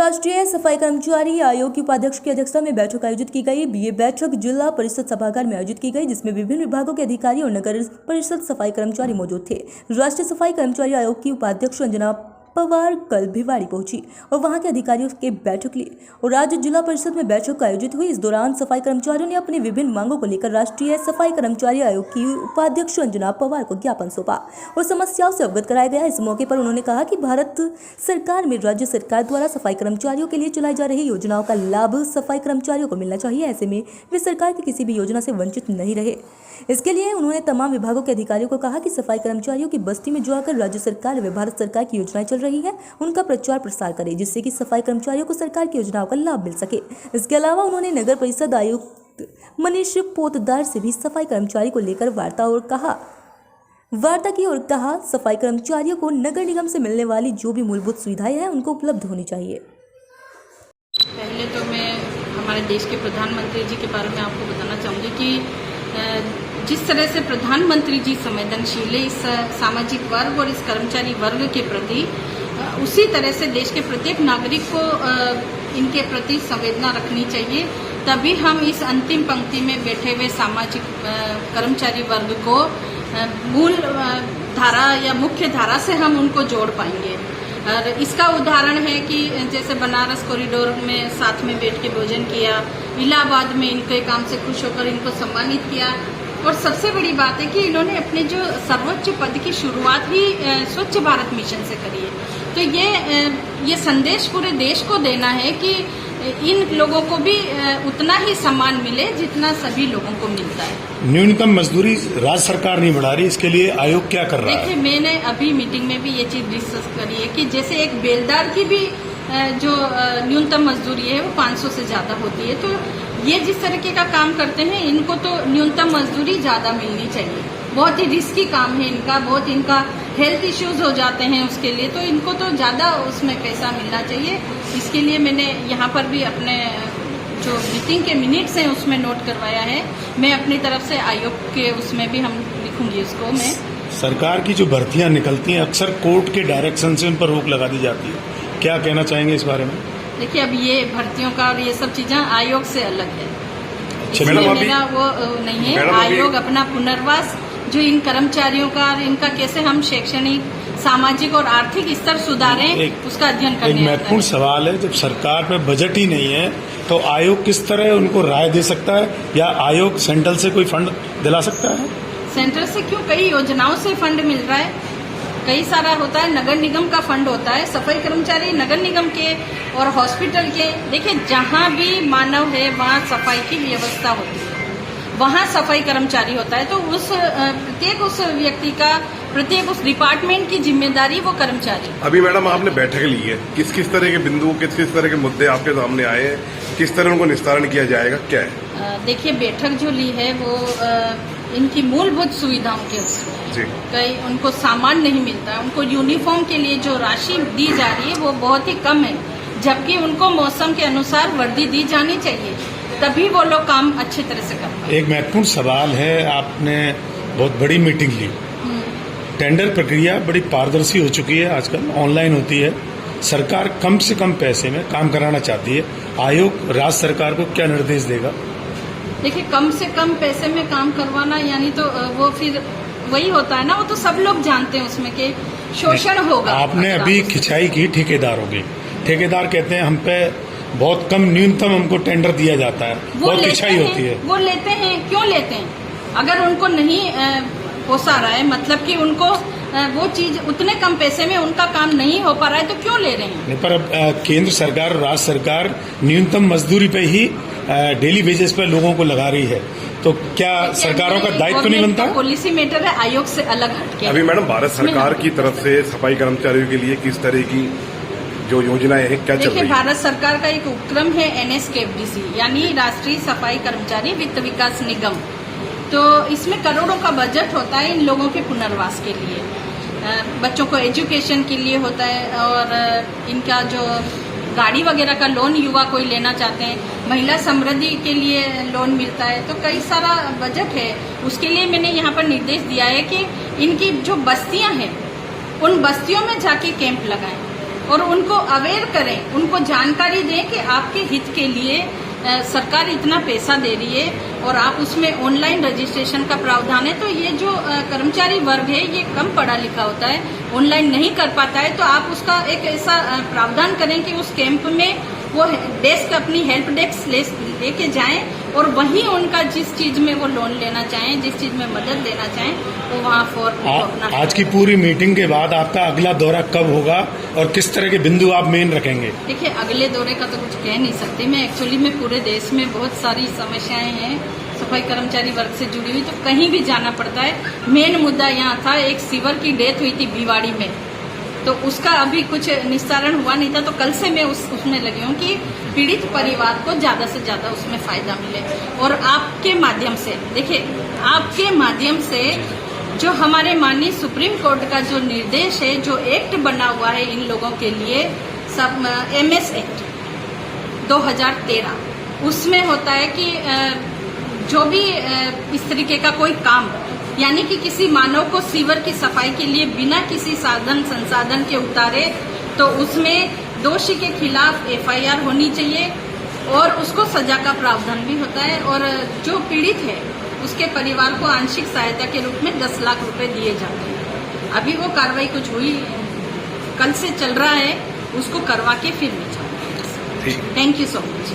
राष्ट्रीय सफाई कर्मचारी आयोग के उपाध्यक्ष की अध्यक्षता में बैठक आयोजित की गई। ये बैठक जिला परिषद सभागार में आयोजित की गई, जिसमें विभिन्न विभागों के अधिकारी और नगर परिषद सफाई कर्मचारी मौजूद थे। राष्ट्रीय सफाई कर्मचारी आयोग की उपाध्यक्ष अंजना पवार कल भिवाड़ी पहुंची और वहां के अधिकारियों के बैठक ली और राज्य जिला परिषद में बैठक आयोजित हुई। इस दौरान सफाई कर्मचारियों ने अपनी विभिन्न मांगों को लेकर राष्ट्रीय सफाई कर्मचारी आयोग की उपाध्यक्ष अंजना पवार को ज्ञापन सौंपा और समस्याओं से अवगत कराया गया। इस मौके पर उन्होंने कहा कि भारत सरकार में राज्य सरकार द्वारा सफाई कर्मचारियों के लिए चलाई जा रही योजनाओं का लाभ सफाई कर्मचारियों को मिलना चाहिए। ऐसे में वे सरकार की किसी भी योजना से वंचित नहीं रहे। इसके लिए उन्होंने तमाम विभागों के अधिकारियों को कहा कि सफाई कर्मचारियों की बस्ती में जो आकर राज्य सरकार व भारत सरकार की योजनाएं चल रही है उनका प्रचार प्रसार करें, जिससे कि सफाई कर्मचारियों को सरकार की योजनाओं का लाभ मिल सके। इसके अलावा उन्होंने नगर परिषद आयुक्त मनीष पोतदार से भी सफाई कर्मचारी को लेकर वार्ता की और कहा सफाई कर्मचारियों को नगर निगम से मिलने वाली जो भी मूलभूत सुविधाएं हैं उनको उपलब्ध होनी चाहिए। पहले तो मैं हमारे देश के प्रधानमंत्री जी के बारे में आपको बताना चाहूँगी कि जिस तरह से प्रधानमंत्री जी संवेदनशील है इस सामाजिक वर्ग और इस कर्मचारी वर्ग के प्रति, उसी तरह से देश के प्रत्येक नागरिक को इनके प्रति संवेदना रखनी चाहिए। तभी हम इस अंतिम पंक्ति में बैठे हुए सामाजिक कर्मचारी वर्ग को मूल धारा या मुख्य धारा से हम उनको जोड़ पाएंगे। और इसका उदाहरण है कि जैसे बनारस कॉरिडोर में साथ में बैठ के भोजन किया, इलाहाबाद में इनके काम से खुश होकर इनको सम्मानित किया और सबसे बड़ी बात है कि इन्होंने अपने जो सर्वोच्च पद की शुरुआत ही स्वच्छ भारत मिशन से करी है। तो ये संदेश पूरे देश को देना है कि इन लोगों को भी उतना ही सम्मान मिले जितना सभी लोगों को मिलता है। न्यूनतम मजदूरी राज्य सरकार नहीं बढ़ा रही, इसके लिए आयोग क्या कर रहा है? देखिए, मैंने अभी मीटिंग में भी ये चीज डिस्कस करी है कि जैसे एक बेलदार की भी जो न्यूनतम मजदूरी है वो 500 से ज्यादा होती है। तो ये जिस तरीके का काम करते हैं इनको तो न्यूनतम मजदूरी ज्यादा मिलनी चाहिए। बहुत ही रिस्की काम है इनका, बहुत इनका हेल्थ इश्यूज हो जाते हैं उसके लिए, तो इनको तो ज्यादा उसमें पैसा मिलना चाहिए। इसके लिए मैंने यहाँ पर भी अपने जो मीटिंग के मिनट्स हैं उसमें नोट करवाया है। मैं अपनी तरफ से आयोग के उसमें भी हम लिखूंगी उसको। मैं सरकार की जो भर्तियां निकलती हैं अक्सर कोर्ट के डायरेक्शन से उन पर रोक लगा दी जाती है, क्या कहना चाहेंगे इस बारे में? देखिए, अब ये भर्तियों का और ये सब चीजें आयोग से अलग है, इसलिए मेरा वो नहीं है। आयोग अपना पुनर्वास जो इन कर्मचारियों का और इनका कैसे हम शैक्षणिक, सामाजिक और आर्थिक स्तर सुधारें उसका अध्ययन करने आता है। एक महत्वपूर्ण सवाल है, जब सरकार में बजट ही नहीं है तो आयोग किस तरह उनको राय दे सकता है, या आयोग सेंट्रल से कोई फंड दिला सकता है? सेंट्रल से क्यों, कई योजनाओं से फंड मिल रहा है, कई सारा होता है। नगर निगम का फंड होता है, सफाई कर्मचारी नगर निगम के और हॉस्पिटल के। देखिए, जहाँ भी मानव है वहाँ सफाई की व्यवस्था होती है, वहाँ सफाई कर्मचारी होता है। तो उस प्रत्येक उस व्यक्ति का, प्रत्येक उस डिपार्टमेंट की जिम्मेदारी वो कर्मचारी। अभी मैडम आपने बैठक ली है, किस किस तरह के बिंदु, किस किस तरह के मुद्दे आपके सामने आए हैं, किस तरह उनको निस्तारण किया जाएगा, क्या है? देखिए, बैठक जो ली है वो इनकी मूलभूत सुविधाओं के उसमें कई उनको सामान नहीं मिलता है। उनको यूनिफॉर्म के लिए जो राशि दी जा रही है वो बहुत ही कम है, जबकि उनको मौसम के अनुसार वर्दी दी जानी चाहिए, तभी वो लोग काम अच्छी तरह से कर पाए। एक महत्वपूर्ण सवाल है, आपने बहुत बड़ी मीटिंग ली, टेंडर प्रक्रिया बड़ी पारदर्शी हो चुकी है, आजकल ऑनलाइन होती है, सरकार कम से कम पैसे में काम कराना चाहती है, आयोग राज्य सरकार को क्या निर्देश देगा? देखिए, कम से कम पैसे में काम करवाना यानी तो वो फिर वही होता है ना, वो तो सब लोग जानते हैं उसमें कि शोषण होगा। आपने अभी खिंचाई की ठेकेदारों की, ठेकेदार कहते हैं हम पे बहुत कम, न्यूनतम हमको टेंडर दिया जाता है, बहुत खिंचाई होती है। वो लेते हैं, क्यों लेते हैं? अगर उनको नहीं पोसा रहा है, मतलब कि उनको वो चीज उतने कम पैसे में उनका काम नहीं हो पा रहा है, तो क्यों ले रहे हैं? पर अब केंद्र सरकार और राज्य सरकार न्यूनतम मजदूरी पे ही डेली बेसिस पे लोगों को लगा रही है, तो क्या सरकारों का दायित्व तो नहीं बनता? पॉलिसी मैटर है, आयोग से अलग हटके। अभी मैडम भारत सरकार की तरफ से सफाई कर्मचारियों के लिए किस तरह की जो योजनाएं हैं, क्या चल रही है? देखिए, भारत सरकार का एक उपक्रम है NSKFDC, यानी राष्ट्रीय सफाई कर्मचारी वित्त विकास निगम। तो इसमें करोड़ों का बजट होता है इन लोगों के पुनर्वास के लिए, बच्चों को एजुकेशन के लिए होता है, और इनका जो गाड़ी वगैरह का लोन युवा कोई लेना चाहते हैं, महिला समृद्धि के लिए लोन मिलता है, तो कई सारा बजट है। उसके लिए मैंने यहाँ पर निर्देश दिया है कि इनकी जो बस्तियां हैं उन बस्तियों में जाके कैंप लगाएं, और उनको अवेयर करें, उनको जानकारी दें कि आपके हित के लिए सरकार इतना पैसा दे रही है और आप उसमें ऑनलाइन रजिस्ट्रेशन का प्रावधान है। तो ये जो कर्मचारी वर्ग है ये कम पढ़ा लिखा होता है, ऑनलाइन नहीं कर पाता है, तो आप उसका एक ऐसा प्रावधान करें कि उस कैंप में वो डेस्क अपनी हेल्प डेस्क लेके जाएं और वहीं उनका जिस चीज में वो लोन लेना चाहें, जिस चीज में मदद देना चाहें, वो वहाँ अपना। आज की पूरी मीटिंग के बाद आपका अगला दौरा कब होगा और किस तरह के बिंदु आप मेन रखेंगे? देखिए, अगले दौरे का तो कुछ कह नहीं सकते मैं। एक्चुअली में पूरे देश में बहुत सारी समस्याएं हैं सफाई कर्मचारी वर्ग से जुड़ी हुई, तो कहीं भी जाना पड़ता है। मेन मुद्दा यहाँ था, एक सीवर की डेथ हुई थी भिवाड़ी में, तो उसका अभी कुछ निस्तारण हुआ नहीं था। तो कल से मैं उसमें लगी हूँ कि पीड़ित परिवार को ज्यादा से ज्यादा उसमें फायदा मिले। और आपके माध्यम से, देखिए, आपके माध्यम से जो हमारे माननीय सुप्रीम कोर्ट का जो निर्देश है, जो एक्ट बना हुआ है इन लोगों के लिए, सब MS एक्ट 2013, उसमें होता है कि जो भी इस तरीके का कोई काम, यानी कि किसी मानव को सीवर की सफाई के लिए बिना किसी साधन संसाधन के उतारे, तो उसमें दोषी के खिलाफ FIR होनी चाहिए और उसको सजा का प्रावधान भी होता है। और जो पीड़ित है उसके परिवार को आंशिक सहायता के रूप में 10 लाख रुपए दिए जाते हैं। अभी वो कार्रवाई कुछ हुई, कल से चल रहा है, उसको करवा के फिर भेजा। Thank you so much.